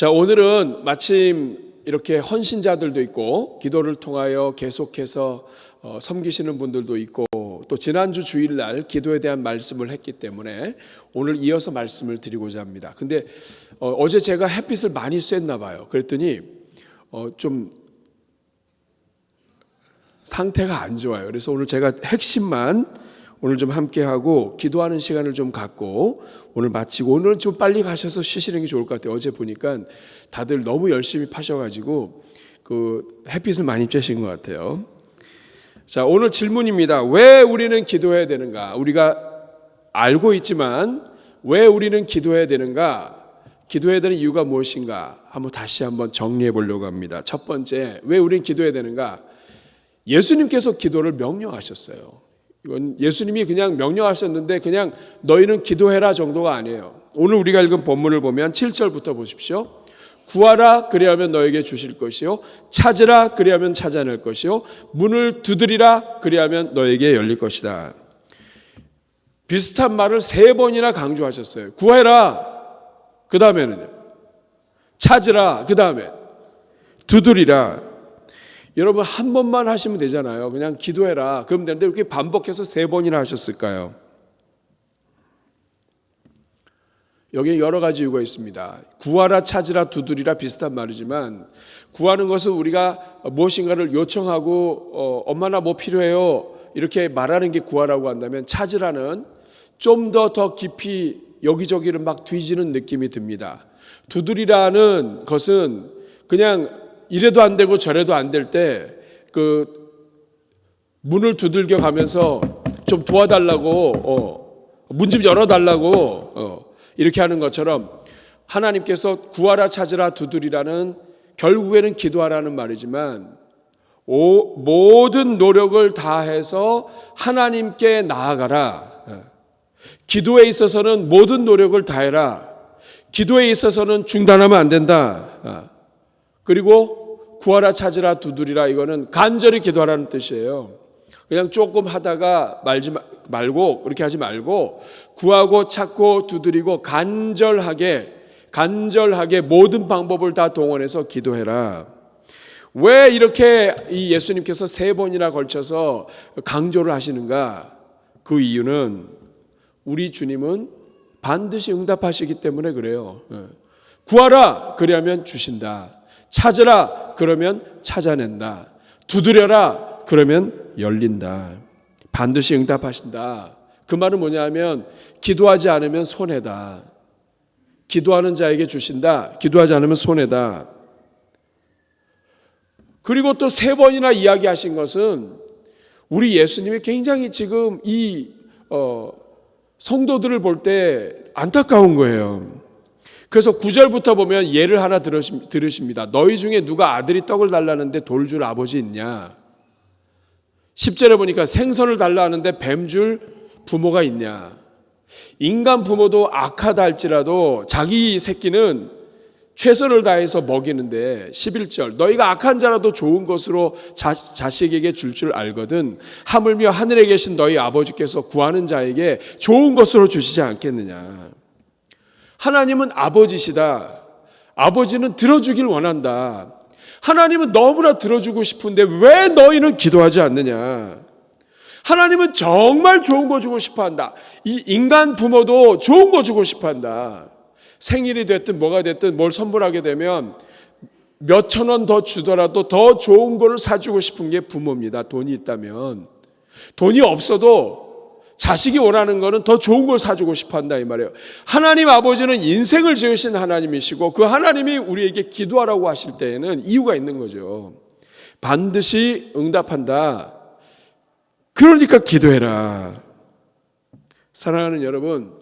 자, 오늘은 마침 이렇게 헌신자들도 있고 기도를 통하여 계속해서 섬기시는 분들도 있고 또 지난주 주일날 기도에 대한 말씀을 했기 때문에 오늘 이어서 말씀을 드리고자 합니다. 근데 어제 제가 햇빛을 많이 쐈나 봐요. 그랬더니 좀 상태가 안 좋아요. 그래서 오늘 제가 핵심만 오늘 좀 함께하고 기도하는 시간을 좀 갖고 오늘 마치고, 오늘은 좀 빨리 가셔서 쉬시는 게 좋을 것 같아요. 어제 보니까 다들 너무 열심히 파셔가지고 그 햇빛을 많이 쬐신 것 같아요. 자, 오늘 질문입니다. 왜 우리는 기도해야 되는가? 우리가 알고 있지만 왜 우리는 기도해야 되는가? 기도해야 되는 이유가 무엇인가? 다시 한번 정리해 보려고 합니다. 첫 번째, 왜 우리는 기도해야 되는가? 예수님께서 기도를 명령하셨어요. 이건 예수님이 그냥 명령하셨는데 그냥 너희는 기도해라 정도가 아니에요. 오늘 우리가 읽은 본문을 보면 7절부터 보십시오. 구하라 그리하면 너에게 주실 것이요, 찾으라 그리하면 찾아낼 것이요, 문을 두드리라 그리하면 너에게 열릴 것이다. 비슷한 말을 3번이나 강조하셨어요. 구해라, 그 다음에는요 찾으라, 그 다음에 두드리라. 여러분 한 번만 하시면 되잖아요. 그냥 기도해라 그러면 되는데 이렇게 반복해서 3번이나 하셨을까요? 여기에 여러 가지 이유가 있습니다. 구하라, 찾으라, 두드리라 비슷한 말이지만 구하는 것은 우리가 무엇인가를 요청하고 엄마나 뭐 필요해요 이렇게 말하는 게 구하라고 한다면, 찾으라는 좀 더 깊이 여기저기를 막 뒤지는 느낌이 듭니다. 두드리라는 것은 그냥 이래도 안 되고 저래도 안 될 때 그 문을 두들겨 가면서 좀 도와달라고 문 좀 열어달라고 이렇게 하는 것처럼 하나님께서 구하라, 찾으라, 두드리라는 결국에는 기도하라는 말이지만 모든 노력을 다해서 하나님께 나아가라. 기도에 있어서는 모든 노력을 다해라. 기도에 있어서는 중단하면 안 된다. 그리고 구하라, 찾으라, 두드리라, 이거는 간절히 기도하라는 뜻이에요. 그냥 조금 하다가 말고 그렇게 하지 말고 구하고 찾고 두드리고 간절하게 모든 방법을 다 동원해서 기도해라. 왜 이렇게 이 예수님께서 3번이나 걸쳐서 강조를 하시는가? 그 이유는 우리 주님은 반드시 응답하시기 때문에 그래요. 구하라 그러면 주신다. 찾으라 그러면 찾아낸다. 두드려라 그러면 열린다. 반드시 응답하신다. 그 말은 뭐냐면 기도하지 않으면 손해다. 기도하는 자에게 주신다. 기도하지 않으면 손해다. 그리고 또 3번이나 이야기하신 것은 우리 예수님이 굉장히 지금 이 성도들을 볼 때 안타까운 거예요. 그래서 9절부터 보면 예를 하나 들으십니다. 너희 중에 누가 아들이 떡을 달라는데 돌 줄 아버지 있냐? 10절에 보니까 생선을 달라 하는데 뱀 줄 부모가 있냐? 인간 부모도 악하다 할지라도 자기 새끼는 최선을 다해서 먹이는데 11절 너희가 악한 자라도 좋은 것으로 자식에게 줄 알거든 하물며 하늘에 계신 너희 아버지께서 구하는 자에게 좋은 것으로 주시지 않겠느냐? 하나님은 아버지시다. 아버지는 들어주길 원한다. 하나님은 너무나 들어주고 싶은데 왜 너희는 기도하지 않느냐? 하나님은 정말 좋은 거 주고 싶어한다. 이 인간 부모도 좋은 거 주고 싶어한다. 생일이 됐든 뭐가 됐든 뭘 선물하게 되면 몇천 원 더 주더라도 더 좋은 거를 사주고 싶은 게 부모입니다. 돈이 있다면. 돈이 없어도 자식이 원하는 거는 더 좋은 걸 사주고 싶어 한다 이 말이에요. 하나님 아버지는 인생을 지으신 하나님이시고 그 하나님이 우리에게 기도하라고 하실 때에는 이유가 있는 거죠. 반드시 응답한다. 그러니까 기도해라. 사랑하는 여러분,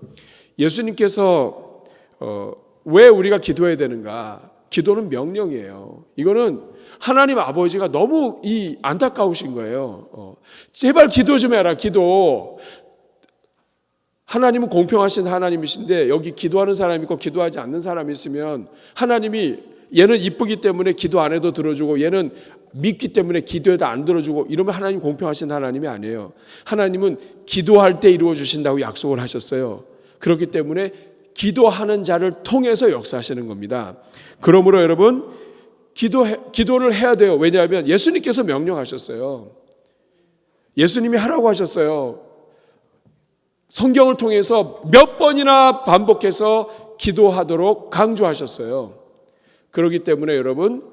예수님께서 왜 우리가 기도해야 되는가? 기도는 명령이에요. 이거는 하나님 아버지가 너무 안타까우신 거예요. 제발 기도 좀 해라. 기도. 하나님은 공평하신 하나님이신데 여기 기도하는 사람이 있고 기도하지 않는 사람이 있으면 하나님이 얘는 이쁘기 때문에 기도 안 해도 들어주고 얘는 믿기 때문에 기도해도 안 들어주고 이러면 하나님 공평하신 하나님이 아니에요. 하나님은 기도할 때 이루어 주신다고 약속을 하셨어요. 그렇기 때문에 기도하는 자를 통해서 역사하시는 겁니다. 그러므로 여러분 기도를 해야 돼요. 왜냐하면 예수님께서 명령하셨어요. 예수님이 하라고 하셨어요. 성경을 통해서 몇 번이나 반복해서 기도하도록 강조하셨어요. 그렇기 때문에 여러분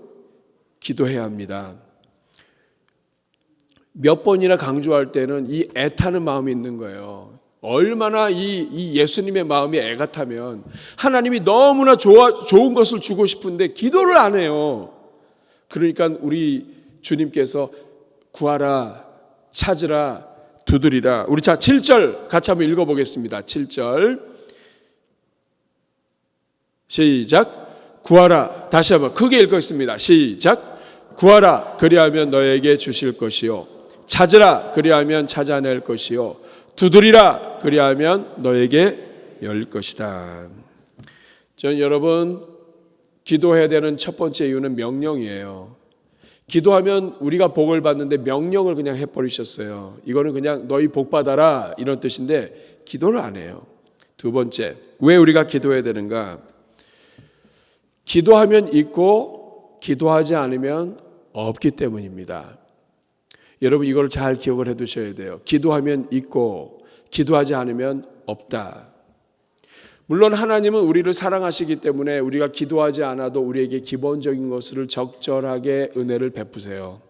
기도해야 합니다. 몇 번이나 강조할 때는 이 애타는 마음이 있는 거예요. 얼마나 이 예수님의 마음이 애가 타면 하나님이 너무나 좋은 것을 주고 싶은데 기도를 안 해요. 그러니까 우리 주님께서 구하라, 찾으라, 두드리라. 우리 7절 같이 한번 읽어보겠습니다. 7절 시작. 구하라. 다시 한번 크게 읽겠습니다. 시작. 구하라. 그리하면 너에게 주실 것이요. 찾으라. 그리하면 찾아낼 것이요. 두드리라. 그리하면 너에게 열 것이다. 저는 여러분 기도해야 되는 첫 번째 이유는 명령이에요. 기도하면 우리가 복을 받는데 명령을 그냥 해버리셨어요. 이거는 그냥 너희 복 받아라 이런 뜻인데 기도를 안 해요. 두 번째, 왜 우리가 기도해야 되는가? 기도하면 있고 기도하지 않으면 없기 때문입니다. 여러분 이걸 잘 기억을 해 두셔야 돼요. 기도하면 있고 기도하지 않으면 없다. 물론 하나님은 우리를 사랑하시기 때문에 우리가 기도하지 않아도 우리에게 기본적인 것을 적절하게 은혜를 베푸세요.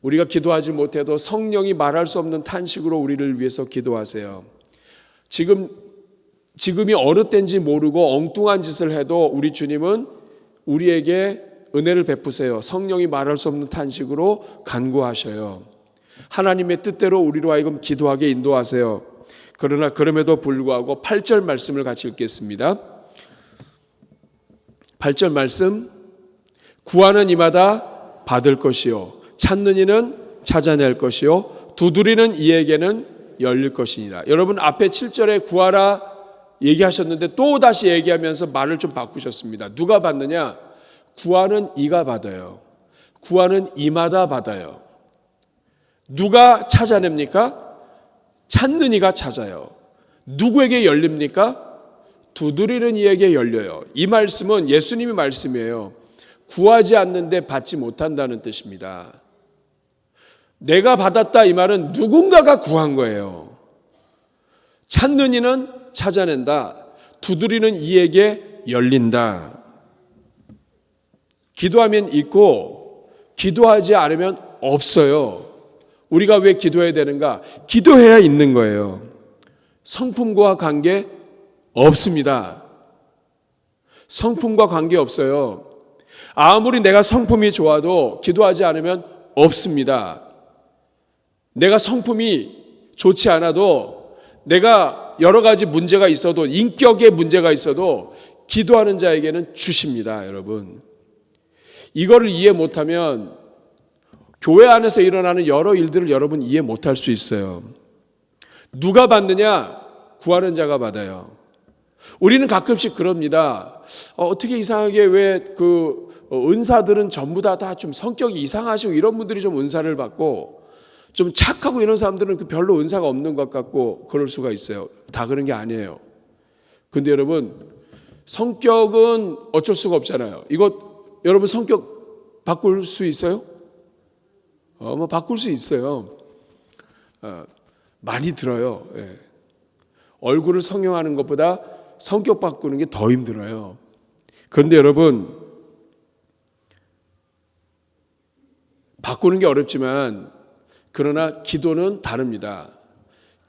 우리가 기도하지 못해도 성령이 말할 수 없는 탄식으로 우리를 위해서 기도하세요. 지금이 어느 때인지 모르고 엉뚱한 짓을 해도 우리 주님은 우리에게 은혜를 베푸세요. 성령이 말할 수 없는 탄식으로 간구하셔요. 하나님의 뜻대로 우리로 하여금 기도하게 인도하세요. 그러나 그럼에도 불구하고 8절 말씀을 같이 읽겠습니다. 8절 말씀. 구하는 이마다 받을 것이요 찾는 이는 찾아낼 것이요 두드리는 이에게는 열릴 것이니라. 여러분 앞에 7절에 구하라 얘기하셨는데 또 다시 얘기하면서 말을 좀 바꾸셨습니다. 누가 받느냐? 구하는 이가 받아요. 구하는 이마다 받아요. 누가 찾아냅니까? 찾는 이가 찾아요. 누구에게 열립니까? 두드리는 이에게 열려요. 이 말씀은 예수님의 말씀이에요. 구하지 않는데 받지 못한다는 뜻입니다. 내가 받았다 이 말은 누군가가 구한 거예요. 찾는 이는 찾아낸다. 두드리는 이에게 열린다. 기도하면 있고 기도하지 않으면 없어요. 우리가 왜 기도해야 되는가? 기도해야 있는 거예요. 성품과 관계 없습니다. 성품과 관계 없어요. 아무리 내가 성품이 좋아도 기도하지 않으면 없습니다. 내가 성품이 좋지 않아도 내가 여러 가지 문제가 있어도 인격의 문제가 있어도 기도하는 자에게는 주십니다, 여러분. 이거를 이해 못하면 교회 안에서 일어나는 여러 일들을 여러분 이해 못할 수 있어요. 누가 받느냐? 구하는 자가 받아요. 우리는 가끔씩 그럽니다. 어떻게 이상하게 왜 그 은사들은 전부 다 좀 성격이 이상하시고 이런 분들이 좀 은사를 받고 좀 착하고 이런 사람들은 별로 은사가 없는 것 같고 그럴 수가 있어요. 다 그런 게 아니에요. 근데 여러분 성격은 어쩔 수가 없잖아요. 이거 여러분 성격 바꿀 수 있어요? 뭐 바꿀 수 있어요. 많이 들어요. 예. 얼굴을 성형하는 것보다 성격 바꾸는 게 더 힘들어요. 그런데 여러분 바꾸는 게 어렵지만 그러나 기도는 다릅니다.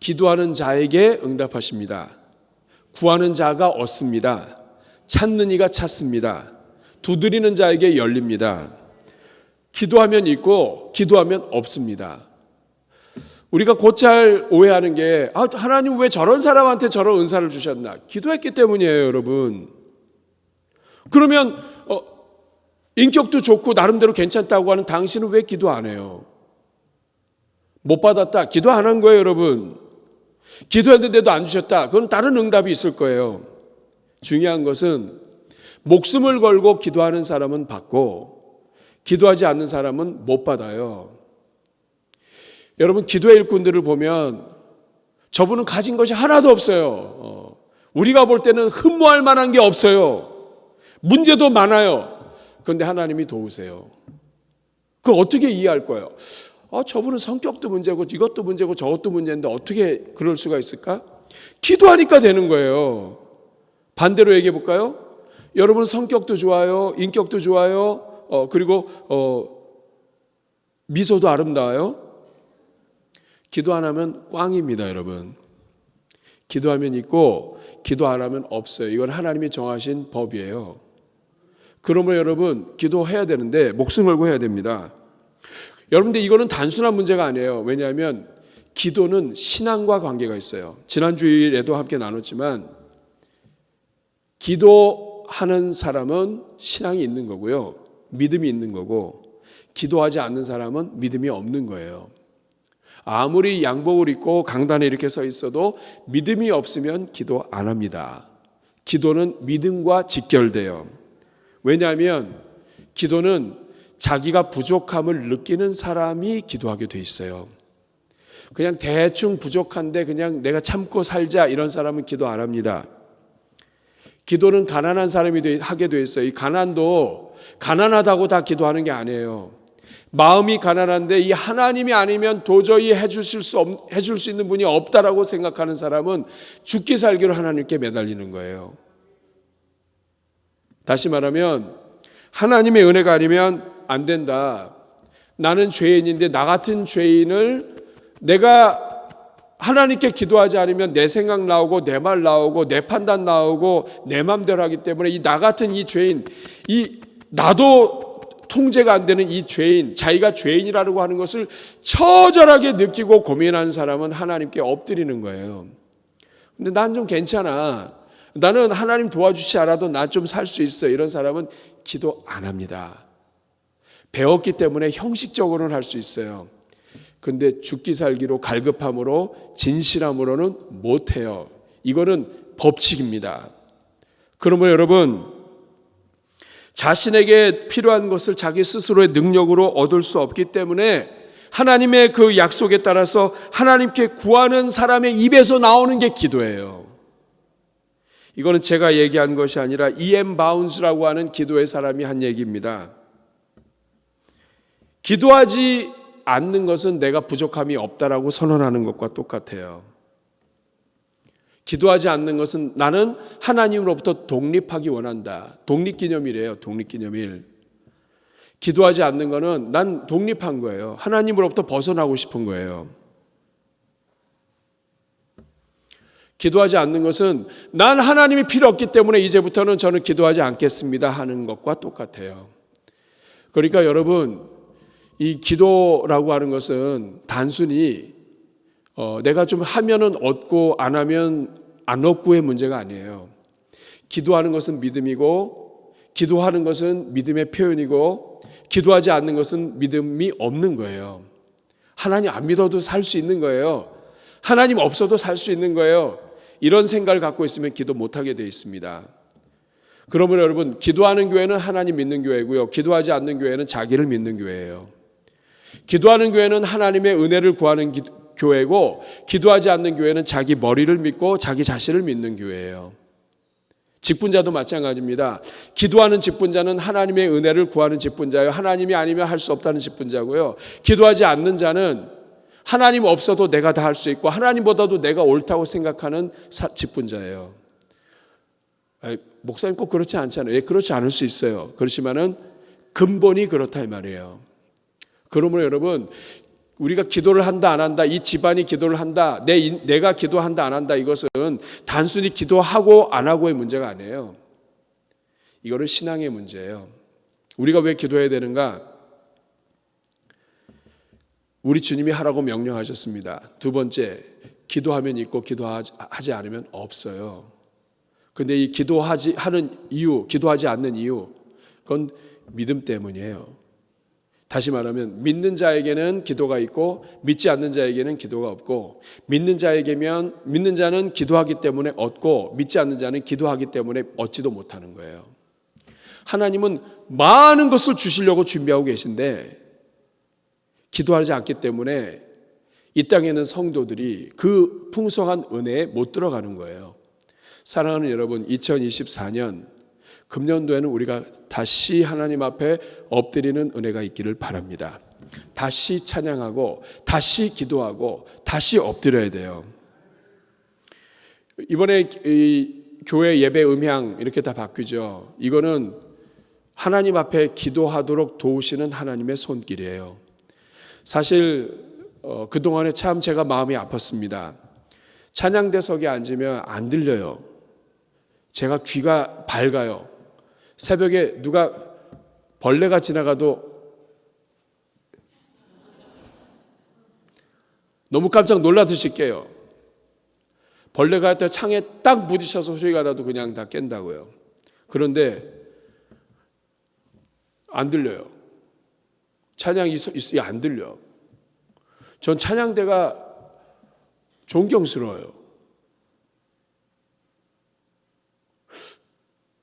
기도하는 자에게 응답하십니다. 구하는 자가 얻습니다. 찾는 이가 찾습니다. 두드리는 자에게 열립니다. 기도하면 있고 기도하면 없습니다. 우리가 곧잘 오해하는 게 하나님 왜 저런 사람한테 저런 은사를 주셨나? 기도했기 때문이에요, 여러분. 그러면 인격도 좋고 나름대로 괜찮다고 하는 당신은 왜 기도 안 해요? 못 받았다. 기도 안 한 거예요, 여러분. 기도했는데도 안 주셨다. 그건 다른 응답이 있을 거예요. 중요한 것은 목숨을 걸고 기도하는 사람은 받고 기도하지 않는 사람은 못 받아요. 여러분 기도의 일꾼들을 보면 저분은 가진 것이 하나도 없어요. 우리가 볼 때는 흠모할 만한 게 없어요. 문제도 많아요. 그런데 하나님이 도우세요. 그걸 어떻게 이해할 거예요? 저분은 성격도 문제고 이것도 문제고 저것도 문제인데 어떻게 그럴 수가 있을까? 기도하니까 되는 거예요. 반대로 얘기해 볼까요? 여러분 성격도 좋아요. 인격도 좋아요. 그리고 미소도 아름다워요. 기도 안 하면 꽝입니다, 여러분. 기도하면 있고 기도 안 하면 없어요. 이건 하나님이 정하신 법이에요. 그러므로 여러분 기도해야 되는데 목숨 걸고 해야 됩니다. 여러분들 이거는 단순한 문제가 아니에요. 왜냐하면 기도는 신앙과 관계가 있어요. 지난 주일에도 함께 나눴지만 기도하는 사람은 신앙이 있는 거고요. 믿음이 있는 거고 기도하지 않는 사람은 믿음이 없는 거예요. 아무리 양복을 입고 강단에 이렇게 서 있어도 믿음이 없으면 기도 안 합니다. 기도는 믿음과 직결돼요. 왜냐하면 기도는 자기가 부족함을 느끼는 사람이 기도하게 돼 있어요. 그냥 대충 부족한데 그냥 내가 참고 살자 이런 사람은 기도 안 합니다. 기도는 가난한 사람이 하게 돼 있어요. 이 가난도 가난하다고 다 기도하는 게 아니에요. 마음이 가난한데 이 하나님이 아니면 도저히 해줄 수 있는 분이 없다라고 생각하는 사람은 죽기 살기로 하나님께 매달리는 거예요. 다시 말하면 하나님의 은혜가 아니면 안 된다. 나는 죄인인데 나 같은 죄인을 내가 하나님께 기도하지 않으면 내 생각 나오고 내 말 나오고 내 판단 나오고 내 맘대로 하기 때문에 이 나 같은 이 죄인, 이 나도 통제가 안 되는 이 죄인, 자기가 죄인이라고 하는 것을 처절하게 느끼고 고민하는 사람은 하나님께 엎드리는 거예요. 근데 난 좀 괜찮아. 나는 하나님 도와주시지 않아도 나 좀 살 수 있어. 이런 사람은 기도 안 합니다. 배웠기 때문에 형식적으로는 할 수 있어요. 근데 죽기 살기로 갈급함으로 진실함으로는 못해요. 이거는 법칙입니다. 그러므로 여러분 자신에게 필요한 것을 자기 스스로의 능력으로 얻을 수 없기 때문에 하나님의 그 약속에 따라서 하나님께 구하는 사람의 입에서 나오는 게 기도예요. 이거는 제가 얘기한 것이 아니라 E.M. 바운스라고 하는 기도의 사람이 한 얘기입니다. 기도하지 않는 것은 내가 부족함이 없다라고 선언하는 것과 똑같아요. 기도하지 않는 것은 나는 하나님으로부터 독립하기 원한다. 독립기념일이에요. 독립기념일. 기도하지 않는 것은 난 독립한 거예요. 하나님으로부터 벗어나고 싶은 거예요. 기도하지 않는 것은 난 하나님이 필요 없기 때문에 이제부터는 저는 기도하지 않겠습니다 하는 것과 똑같아요. 그러니까 여러분 이 기도라고 하는 것은 단순히 내가 좀 하면은 얻고 안 하면 안 얻고의 문제가 아니에요. 기도하는 것은 믿음이고 기도하는 것은 믿음의 표현이고 기도하지 않는 것은 믿음이 없는 거예요. 하나님 안 믿어도 살 수 있는 거예요. 하나님 없어도 살 수 있는 거예요. 이런 생각을 갖고 있으면 기도 못하게 되어 있습니다. 그러므로 여러분 기도하는 교회는 하나님 믿는 교회고요. 기도하지 않는 교회는 자기를 믿는 교회예요. 기도하는 교회는 하나님의 은혜를 구하는 교회고 기도하지 않는 교회는 자기 머리를 믿고 자기 자신을 믿는 교회예요. 직분자도 마찬가지입니다. 기도하는 직분자는 하나님의 은혜를 구하는 직분자예요. 하나님이 아니면 할 수 없다는 직분자고요. 기도하지 않는 자는 하나님 없어도 내가 다 할 수 있고 하나님보다도 내가 옳다고 생각하는 직분자예요. 목사님 꼭 그렇지 않잖아요. 예, 그렇지 않을 수 있어요. 그렇지만은 근본이 그렇다 이 말이에요. 그러므로 여러분 우리가 기도를 한다 안 한다, 이 집안이 기도를 한다, 내가 기도한다 안 한다, 이것은 단순히 기도하고 안 하고의 문제가 아니에요. 이거는 신앙의 문제예요. 우리가 왜 기도해야 되는가? 우리 주님이 하라고 명령하셨습니다. 두 번째, 기도하면 있고 기도하지 않으면 없어요. 근데 이 기도하지 않는 이유, 그건 믿음 때문이에요. 다시 말하면 믿는 자에게는 기도가 있고 믿지 않는 자에게는 기도가 없고 믿는 자는 기도하기 때문에 얻고 믿지 않는 자는 기도하기 때문에 얻지도 못하는 거예요. 하나님은 많은 것을 주시려고 준비하고 계신데 기도하지 않기 때문에 이 땅에 있는 성도들이 그 풍성한 은혜에 못 들어가는 거예요. 사랑하는 여러분, 2024년 금년도에는 우리가 다시 하나님 앞에 엎드리는 은혜가 있기를 바랍니다. 다시 찬양하고 다시 기도하고 다시 엎드려야 돼요. 이번에 이 교회 예배 음향 이렇게 다 바뀌죠. 이거는 하나님 앞에 기도하도록 도우시는 하나님의 손길이에요. 사실 그동안에 참 제가 마음이 아팠습니다. 찬양대석에 앉으면 안 들려요. 제가 귀가 밝아요. 새벽에 누가 벌레가 지나가도 너무 깜짝 놀라듯이 깨요. 벌레가 할 때 창에 딱 부딪혀서 소리가 나도 그냥 다 깬다고요. 그런데 안 들려요. 찬양이 안 들려. 전 찬양대가 존경스러워요.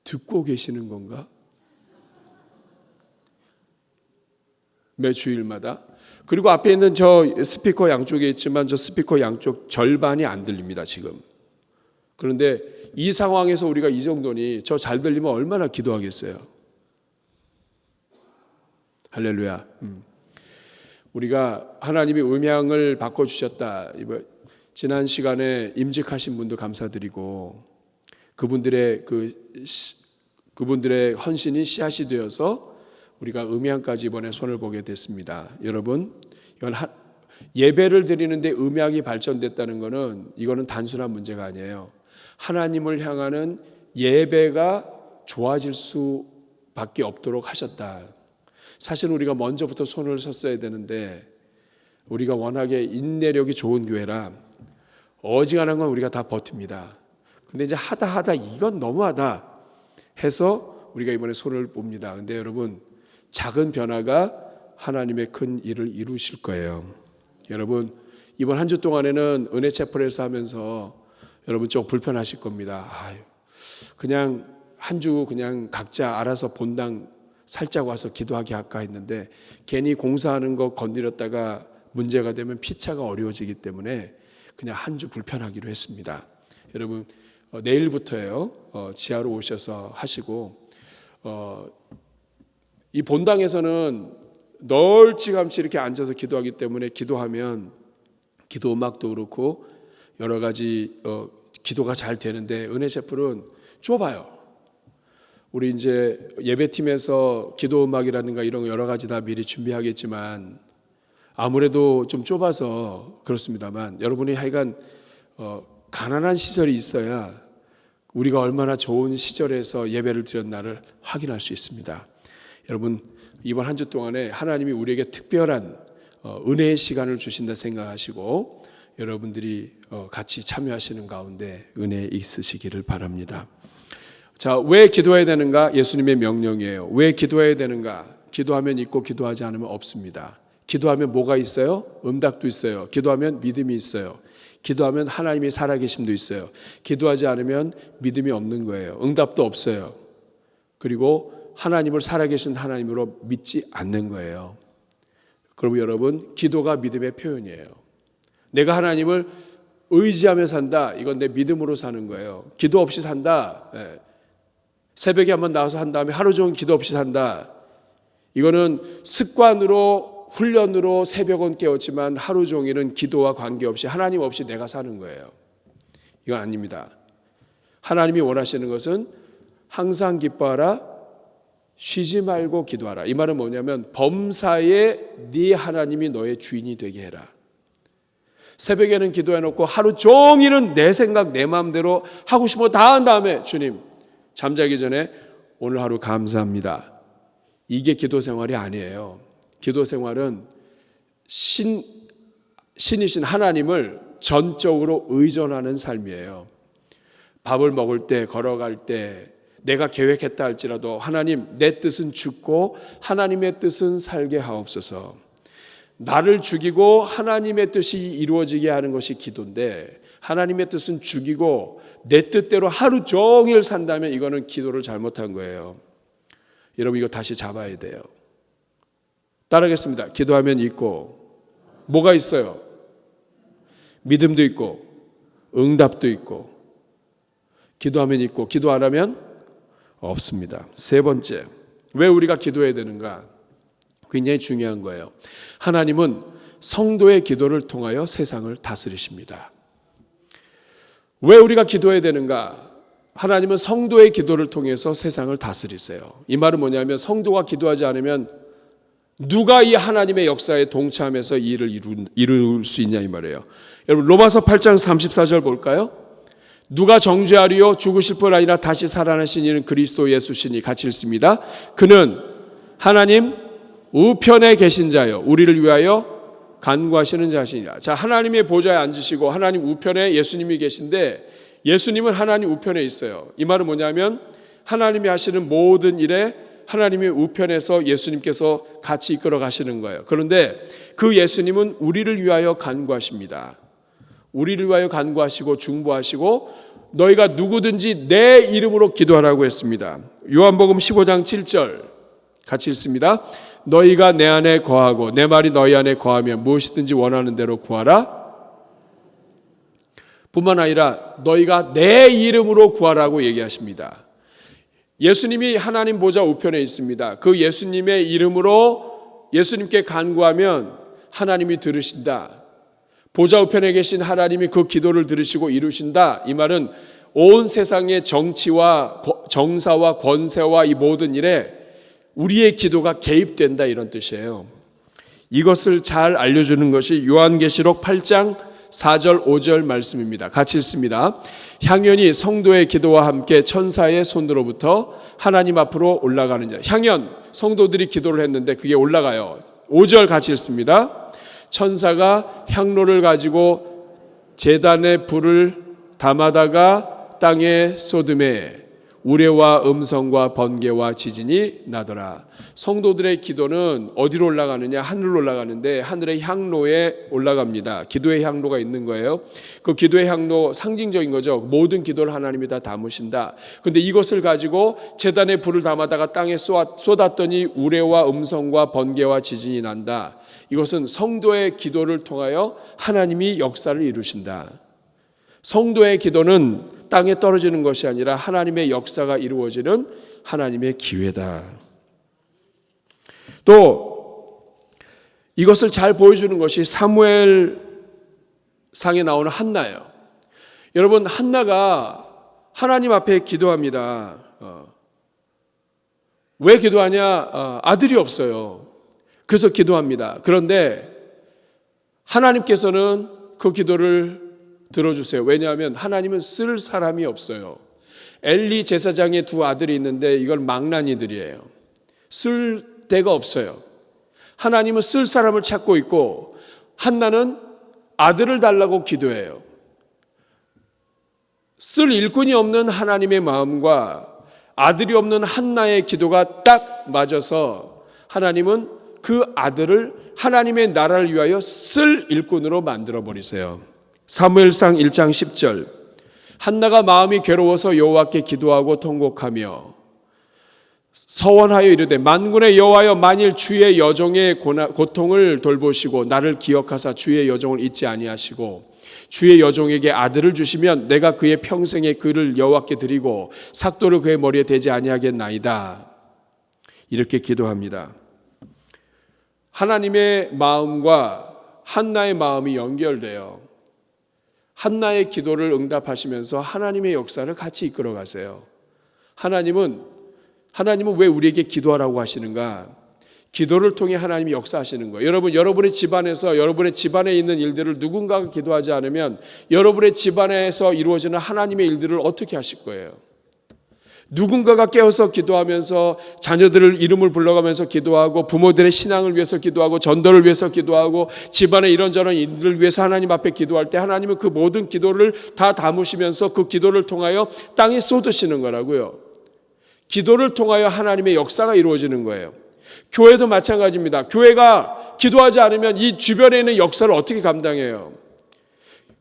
듣고 계시는 건가? 매 주일마다. 그리고 앞에 있는 저 스피커 양쪽에 있지만 저 스피커 양쪽 절반이 안 들립니다, 지금. 그런데 이 상황에서 우리가 이 정도니 저 잘 들리면 얼마나 기도하겠어요. 할렐루야. 우리가 하나님이 음향을 바꿔주셨다. 지난 시간에 임직하신 분도 감사드리고 그분들의 그분들의 헌신이 씨앗이 되어서 우리가 음향까지 이번에 손을 보게 됐습니다. 여러분, 이건 예배를 드리는데 음향이 발전됐다는 것은 이거는 단순한 문제가 아니에요. 하나님을 향하는 예배가 좋아질 수밖에 없도록 하셨다. 사실 우리가 먼저부터 손을 섰어야 되는데 우리가 워낙에 인내력이 좋은 교회라 어지간한 건 우리가 다 버팁니다. 근데 이제 하다 이건 너무하다 해서 우리가 이번에 손을 봅니다. 근데 여러분, 작은 변화가 하나님의 큰 일을 이루실 거예요. 여러분, 이번 한 주 동안에는 은혜 채플에서 하면서 여러분 좀 불편하실 겁니다. 그냥 한 주 그냥 각자 알아서 본당 살짝 와서 기도하게 할까 했는데 괜히 공사하는 거 건드렸다가 문제가 되면 피차가 어려워지기 때문에 그냥 한 주 불편하기로 했습니다. 여러분, 내일부터예요. 지하로 오셔서 하시고 이 본당에서는 널찍함치 이렇게 앉아서 기도하기 때문에 기도하면 기도 음악도 그렇고 여러 가지 기도가 잘 되는데 은혜 채플은 좁아요. 우리 이제 예배팀에서 기도 음악이라든가 이런 여러 가지 다 미리 준비하겠지만 아무래도 좀 좁아서 그렇습니다만 여러분이 하여간 가난한 시절이 있어야 우리가 얼마나 좋은 시절에서 예배를 드렸나를 확인할 수 있습니다. 여러분, 이번 한 주 동안에 하나님이 우리에게 특별한 은혜의 시간을 주신다 생각하시고 여러분들이 같이 참여하시는 가운데 은혜 있으시기를 바랍니다. 자, 왜 기도해야 되는가? 예수님의 명령이에요. 왜 기도해야 되는가? 기도하면 있고 기도하지 않으면 없습니다. 기도하면 뭐가 있어요? 응답도 있어요. 기도하면 믿음이 있어요. 기도하면 하나님이 살아계심도 있어요. 기도하지 않으면 믿음이 없는 거예요. 응답도 없어요. 그리고 하나님을 살아계신 하나님으로 믿지 않는 거예요. 그러면 여러분, 기도가 믿음의 표현이에요. 내가 하나님을 의지하며 산다. 이건 내 믿음으로 사는 거예요. 기도 없이 산다. 새벽에 한번 나와서 한 다음에 하루 종일 기도 없이 산다. 이거는 습관으로 훈련으로 새벽은 깨웠지만 하루 종일은 기도와 관계없이 하나님 없이 내가 사는 거예요. 이건 아닙니다. 하나님이 원하시는 것은 항상 기뻐하라, 쉬지 말고 기도하라. 이 말은 뭐냐면 범사에 네 하나님이 너의 주인이 되게 해라. 새벽에는 기도해놓고 하루 종일은 내 생각 내 마음대로 하고 싶은 거 다 한 다음에 주님 잠자기 전에 오늘 하루 감사합니다. 이게 기도 생활이 아니에요. 기도 생활은 신이신 하나님을 전적으로 의존하는 삶이에요. 밥을 먹을 때, 걸어갈 때 내가 계획했다 할지라도 하나님, 내 뜻은 죽고 하나님의 뜻은 살게 하옵소서. 나를 죽이고 하나님의 뜻이 이루어지게 하는 것이 기도인데 하나님의 뜻은 죽이고 내 뜻대로 하루 종일 산다면 이거는 기도를 잘못한 거예요. 여러분, 이거 다시 잡아야 돼요. 따라하겠습니다. 기도하면 있고 뭐가 있어요? 믿음도 있고 응답도 있고. 기도하면 있고 기도 안 하면 없습니다. 세 번째, 왜 우리가 기도해야 되는가? 굉장히 중요한 거예요. 하나님은 성도의 기도를 통하여 세상을 다스리십니다. 왜 우리가 기도해야 되는가? 하나님은 성도의 기도를 통해서 세상을 다스리세요. 이 말은 뭐냐면 성도가 기도하지 않으면 누가 이 하나님의 역사에 동참해서 이 일을 이룰 수 있냐 이 말이에요. 여러분 로마서 8장 34절 볼까요? 누가 정죄하리요? 죽으실 뿐 아니라 다시 살아나신 이는 그리스도 예수시니 같이 읽습니다. 그는 하나님 우편에 계신 자요 우리를 위하여 간구하시는 자시니라. 자, 하나님의 보좌에 앉으시고 하나님 우편에 예수님이 계신데 예수님은 하나님 우편에 있어요. 이 말은 뭐냐면 하나님이 하시는 모든 일에 하나님의 우편에서 예수님께서 같이 이끌어 가시는 거예요. 그런데 그 예수님은 우리를 위하여 간구하십니다. 우리를 위하여 간구하시고 중보하시고 너희가 누구든지 내 이름으로 기도하라고 했습니다. 요한복음 15장 7절 같이 읽습니다. 너희가 내 안에 거하고 내 말이 너희 안에 거하면 무엇이든지 원하는 대로 구하라. 뿐만 아니라 너희가 내 이름으로 구하라고 얘기하십니다. 예수님이 하나님 보좌 우편에 있습니다. 그 예수님의 이름으로 예수님께 간구하면 하나님이 들으신다. 보좌 우편에 계신 하나님이 그 기도를 들으시고 이루신다. 이 말은 온 세상의 정치와 정사와 권세와 이 모든 일에 우리의 기도가 개입된다 이런 뜻이에요. 이것을 잘 알려주는 것이 요한계시록 8장 4절 5절 말씀입니다. 같이 읽습니다. 향연이 성도의 기도와 함께 천사의 손으로부터 하나님 앞으로 올라가는 자. 향연, 성도들이 기도를 했는데 그게 올라가요. 5절 같이 읽습니다. 천사가 향로를 가지고 제단에 불을 담아다가 땅에 쏟음에 우레와 음성과 번개와 지진이 나더라. 성도들의 기도는 어디로 올라가느냐? 하늘로 올라가는데 하늘의 향로에 올라갑니다. 기도의 향로가 있는 거예요. 그 기도의 향로 상징적인 거죠. 모든 기도를 하나님이 다 담으신다. 그런데 이것을 가지고 제단에 불을 담아다가 땅에 쏟았더니 우레와 음성과 번개와 지진이 난다. 이것은 성도의 기도를 통하여 하나님이 역사를 이루신다. 성도의 기도는 땅에 떨어지는 것이 아니라 하나님의 역사가 이루어지는 하나님의 기회다. 또 이것을 잘 보여주는 것이 사무엘 상에 나오는 한나예요. 여러분 한나가 하나님 앞에 기도합니다. 왜 기도하냐? 아들이 없어요. 그래서 기도합니다. 그런데 하나님께서는 그 기도를 들어주세요. 왜냐하면 하나님은 쓸 사람이 없어요. 엘리 제사장의 두 아들이 있는데 이걸 망나니들이에요. 쓸 데가 없어요. 하나님은 쓸 사람을 찾고 있고 한나는 아들을 달라고 기도해요. 쓸 일꾼이 없는 하나님의 마음과 아들이 없는 한나의 기도가 딱 맞아서 하나님은 그 아들을 하나님의 나라를 위하여 쓸 일꾼으로 만들어 버리세요. 사무엘상 1장 10절 한나가 마음이 괴로워서 여호와께 기도하고 통곡하며 서원하여 이르되 만군의 여호와여 만일 주의 여종의 고통을 돌보시고 나를 기억하사 주의 여종을 잊지 아니하시고 주의 여종에게 아들을 주시면 내가 그의 평생에 그를 여호와께 드리고 삭도를 그의 머리에 대지 아니하겠나이다. 이렇게 기도합니다. 하나님의 마음과 한나의 마음이 연결돼요. 한나의 기도를 응답하시면서 하나님의 역사를 같이 이끌어 가세요. 하나님은 왜 우리에게 기도하라고 하시는가? 기도를 통해 하나님이 역사하시는 거예요. 여러분, 여러분의 집안에서 여러분의 집안에 있는 일들을 누군가가 기도하지 않으면 여러분의 집안에서 이루어지는 하나님의 일들을 어떻게 하실 거예요? 누군가가 깨어서 기도하면서 자녀들을 이름을 불러가면서 기도하고 부모들의 신앙을 위해서 기도하고 전도를 위해서 기도하고 집안의 이런저런 일들을 위해서 하나님 앞에 기도할 때 하나님은 그 모든 기도를 다 담으시면서 그 기도를 통하여 땅에 쏟으시는 거라고요. 기도를 통하여 하나님의 역사가 이루어지는 거예요. 교회도 마찬가지입니다. 교회가 기도하지 않으면 이 주변에 있는 역사를 어떻게 감당해요?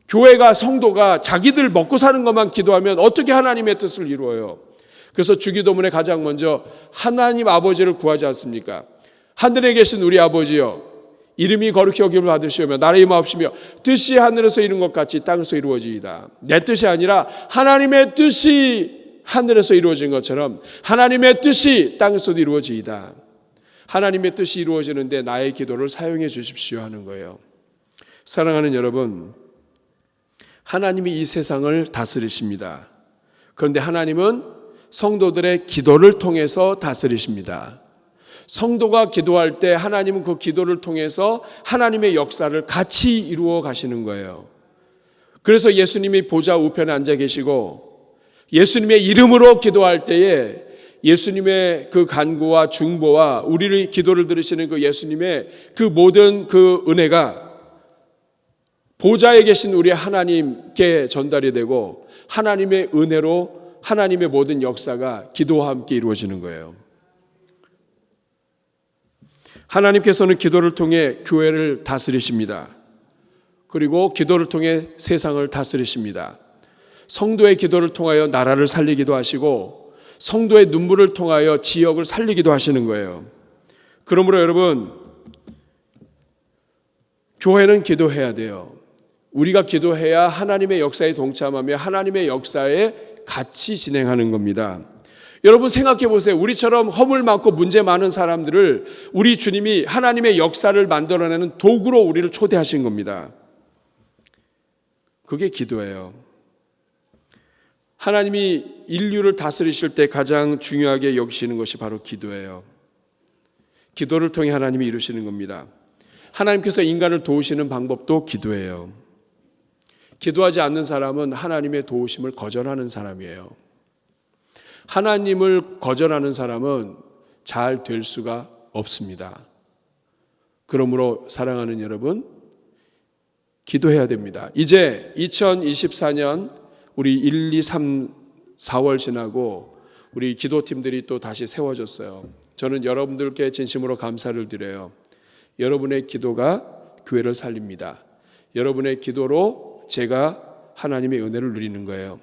교회가 성도가 자기들 먹고 사는 것만 기도하면 어떻게 하나님의 뜻을 이루어요? 그래서 주기도문에 가장 먼저 하나님 아버지를 구하지 않습니까? 하늘에 계신 우리 아버지여, 이름이 거룩히 여김을 받으시오며 나라의 마옵시며 뜻이 하늘에서 이룬 것 같이 땅에서 이루어지이다. 내 뜻이 아니라 하나님의 뜻이 하늘에서 이루어진 것처럼 하나님의 뜻이 땅에서도 이루어지이다. 하나님의 뜻이 이루어지는데 나의 기도를 사용해 주십시오 하는 거예요. 사랑하는 여러분, 하나님이 이 세상을 다스리십니다. 그런데 하나님은 성도들의 기도를 통해서 다스리십니다. 성도가 기도할 때 하나님은 그 기도를 통해서 하나님의 역사를 같이 이루어 가시는 거예요. 그래서 예수님이 보좌 우편에 앉아 계시고 예수님의 이름으로 기도할 때에 예수님의 그 간구와 중보와 우리의 기도를 들으시는 그 예수님의 그 모든 그 은혜가 보좌에 계신 우리 하나님께 전달이 되고 하나님의 은혜로 하나님의 모든 역사가 기도와 함께 이루어지는 거예요. 하나님께서는 기도를 통해 교회를 다스리십니다. 그리고 기도를 통해 세상을 다스리십니다. 성도의 기도를 통하여 나라를 살리기도 하시고 성도의 눈물을 통하여 지역을 살리기도 하시는 거예요. 그러므로 여러분, 교회는 기도해야 돼요. 우리가 기도해야 하나님의 역사에 동참하며 하나님의 역사에 같이 진행하는 겁니다. 여러분 생각해 보세요. 우리처럼 허물 많고 문제 많은 사람들을 우리 주님이 하나님의 역사를 만들어내는 도구로 우리를 초대하신 겁니다. 그게 기도예요. 하나님이 인류를 다스리실 때 가장 중요하게 여기시는 것이 바로 기도예요. 기도를 통해 하나님이 이루시는 겁니다. 하나님께서 인간을 도우시는 방법도 기도예요. 기도하지 않는 사람은 하나님의 도우심을 거절하는 사람이에요. 하나님을 거절하는 사람은 잘 될 수가 없습니다. 그러므로 사랑하는 여러분, 기도해야 됩니다. 이제 2024년 우리 1, 2, 3, 4월 지나고 우리 기도팀들이 또 다시 세워졌어요. 저는 여러분들께 진심으로 감사를 드려요. 여러분의 기도가 교회를 살립니다. 여러분의 기도로 제가 하나님의 은혜를 누리는 거예요.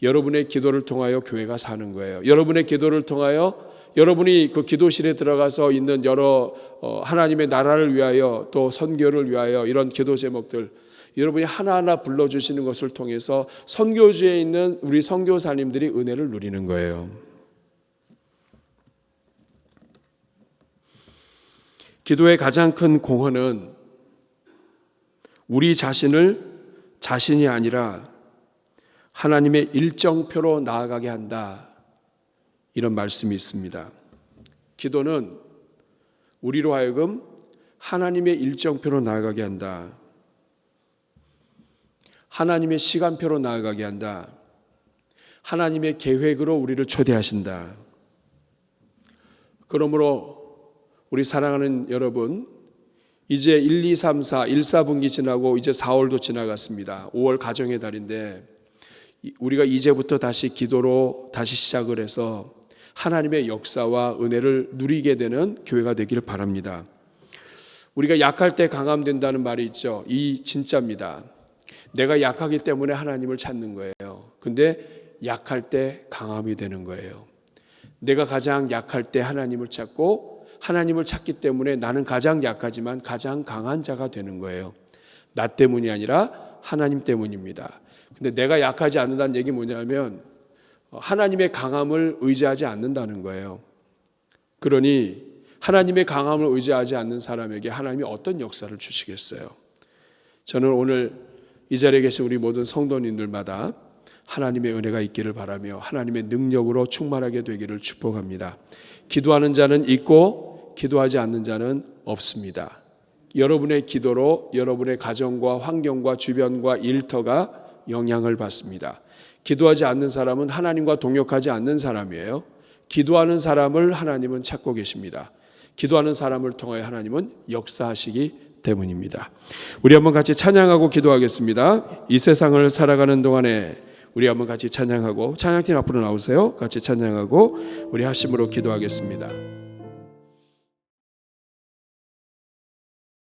여러분의 기도를 통하여 교회가 사는 거예요. 여러분의 기도를 통하여 여러분이 그 기도실에 들어가서 있는 여러 하나님의 나라를 위하여 또 선교를 위하여 이런 기도 제목들 여러분이 하나하나 불러주시는 것을 통해서 선교지에 있는 우리 선교사님들이 은혜를 누리는 거예요. 기도의 가장 큰 공헌은 우리 자신을 자신이 아니라 하나님의 일정표로 나아가게 한다. 이런 말씀이 있습니다. 기도는 우리로 하여금 하나님의 일정표로 나아가게 한다. 하나님의 시간표로 나아가게 한다. 하나님의 계획으로 우리를 초대하신다. 그러므로 우리 사랑하는 여러분, 이제 1, 2, 3, 4, 1, 4분기 지나고 이제 4월도 지나갔습니다. 5월 가정의 달인데 우리가 이제부터 다시 기도로 다시 시작을 해서 하나님의 역사와 은혜를 누리게 되는 교회가 되기를 바랍니다. 우리가 약할 때 강함 된다는 말이 있죠. 이 진짜입니다. 내가 약하기 때문에 하나님을 찾는 거예요. 근데 약할 때 강함이 되는 거예요. 내가 가장 약할 때 하나님을 찾고 하나님을 찾기 때문에 나는 가장 약하지만 가장 강한 자가 되는 거예요. 나 때문이 아니라 하나님 때문입니다. 근데 내가 약하지 않는다는 얘기 뭐냐면 하나님의 강함을 의지하지 않는다는 거예요. 그러니 하나님의 강함을 의지하지 않는 사람에게 하나님이 어떤 역사를 주시겠어요? 저는 오늘 이 자리에 계신 우리 모든 성도님들마다 하나님의 은혜가 있기를 바라며 하나님의 능력으로 충만하게 되기를 축복합니다. 기도하는 자는 있고 기도하지 않는 자는 없습니다. 여러분의 기도로 여러분의 가정과 환경과 주변과 일터가 영향을 받습니다. 기도하지 않는 사람은 하나님과 동역하지 않는 사람이에요. 기도하는 사람을 하나님은 찾고 계십니다. 기도하는 사람을 통하여 하나님은 역사하시기 때문입니다. 우리 한번 같이 찬양하고 기도하겠습니다. 이 세상을 살아가는 동안에 우리 한번 같이 찬양하고 찬양팀 앞으로 나오세요. 같이 찬양하고 우리 합심으로 기도하겠습니다.